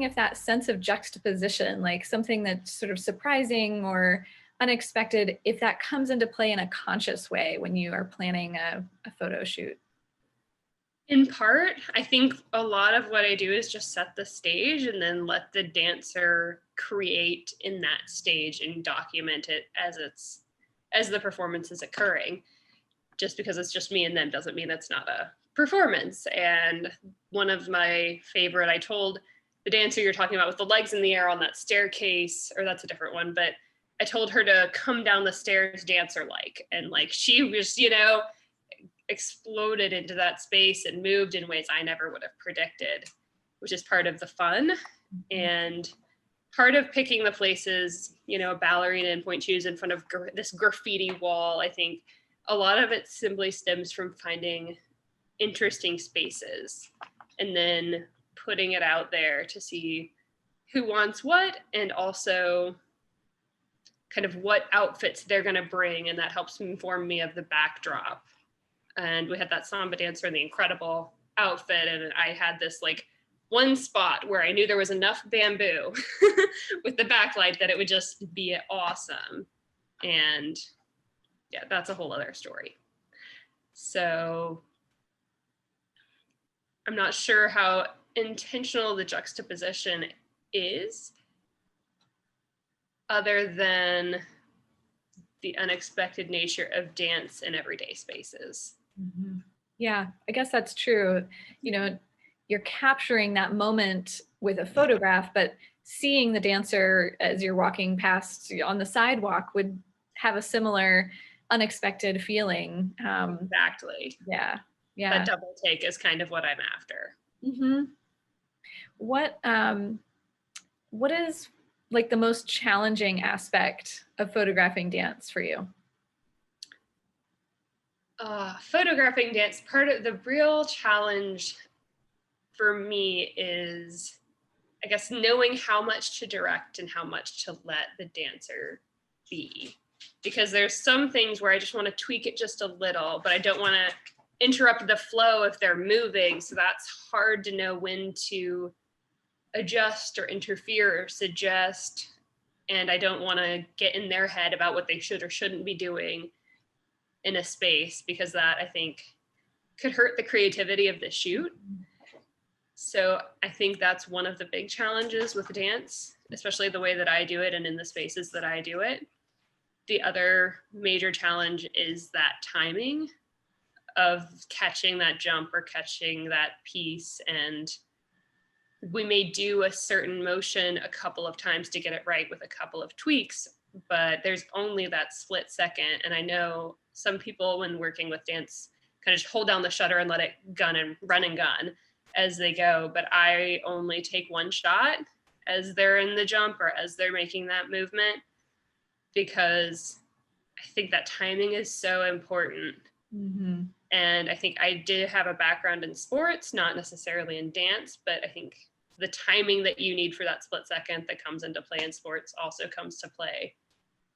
wondering if that sense of juxtaposition, like something that's sort of surprising or unexpected, if that comes into play in a conscious way when you are planning a photo shoot. In part, I think a lot of what I do is just set the stage and then let the dancer create in that stage and document it as the performance is occurring. Just because it's just me and them doesn't mean it's not a performance. And one of my favorite, I told the dancer you're talking about with the legs in the air on that staircase, or that's a different one, but I told her to come down the stairs dancer-like, and like she was, exploded into that space and moved in ways I never would have predicted, which is part of the fun. And part of picking the places, a ballerina in pointe shoes in front of this graffiti wall, I think a lot of it simply stems from finding interesting spaces and then putting it out there to see who wants what, and also kind of what outfits they're going to bring. And that helps inform me of the backdrop. And we had that samba dancer in the incredible outfit. And I had this like one spot where I knew there was enough bamboo with the backlight that it would just be awesome. And yeah, that's a whole other story. So I'm not sure how intentional the juxtaposition is, other than the unexpected nature of dance in everyday spaces. Mm-hmm. Yeah, I guess that's true. You're capturing that moment with a photograph, but seeing the dancer as you're walking past on the sidewalk would have a similar unexpected feeling. Exactly. Yeah. That double take is kind of what I'm after. Mm-hmm. What is like the most challenging aspect of photographing dance for you? Photographing dance, part of the real challenge for me is, I guess, knowing how much to direct and how much to let the dancer be. Because there's some things where I just want to tweak it just a little, but I don't want to interrupt the flow if they're moving. So that's hard to know when to adjust or interfere or suggest. And I don't want to get in their head about what they should or shouldn't be doing in a space, because that, I think, could hurt the creativity of the shoot. So I think that's one of the big challenges with dance, especially the way that I do it and in the spaces that I do it. The other major challenge is that timing of catching that jump or catching that piece. And we may do a certain motion a couple of times to get it right with a couple of tweaks, but there's only that split second. And I know some people, when working with dance, kind of just hold down the shutter and let it gun and run and gun as they go. But I only take one shot as they're in the jump or as they're making that movement, because I think that timing is so important. Mm-hmm. And I think I did have a background in sports, not necessarily in dance, but I think the timing that you need for that split second that comes into play in sports also comes to play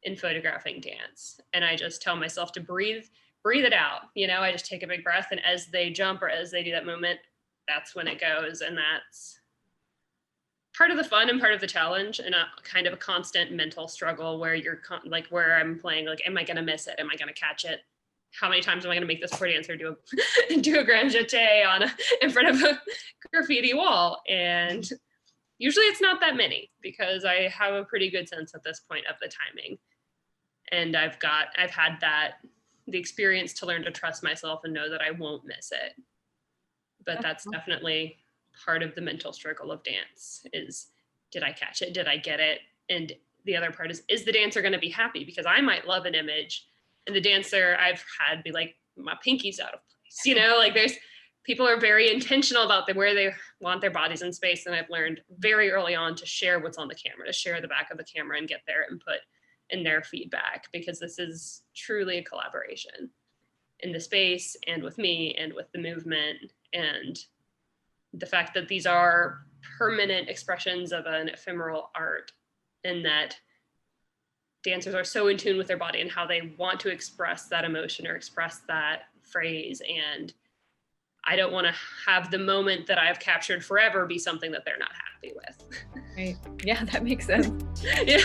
in photographing dance. And I just tell myself to breathe it out. I just take a big breath, and as they jump or as they do that movement, that's when it goes. And that's part of the fun and part of the challenge, and a kind of a constant mental struggle where you're where I'm playing, like, am I going to miss it? Am I going to catch it? How many times am I going to make this poor dancer do a grand jeté in front of a graffiti wall? And usually it's not that many, because I have a pretty good sense at this point of the timing. And I've had the experience to learn to trust myself and know that I won't miss it. But that's definitely part of the mental struggle of dance is, did I catch it? Did I get it? And the other part is the dancer going to be happy? Because I might love an image, and the dancer I've had be like, my pinky's out of place. There's people are very intentional about where they want their bodies in space. And I've learned very early on to share what's on the camera, to share the back of the camera and get their input and their feedback, because this is truly a collaboration in the space and with me and with the movement. And the fact that these are permanent expressions of an ephemeral art, and that dancers are so in tune with their body and how they want to express that emotion or express that phrase. And I don't want to have the moment that I've captured forever be something that they're not happy with. Right. Yeah, that makes sense. Yeah.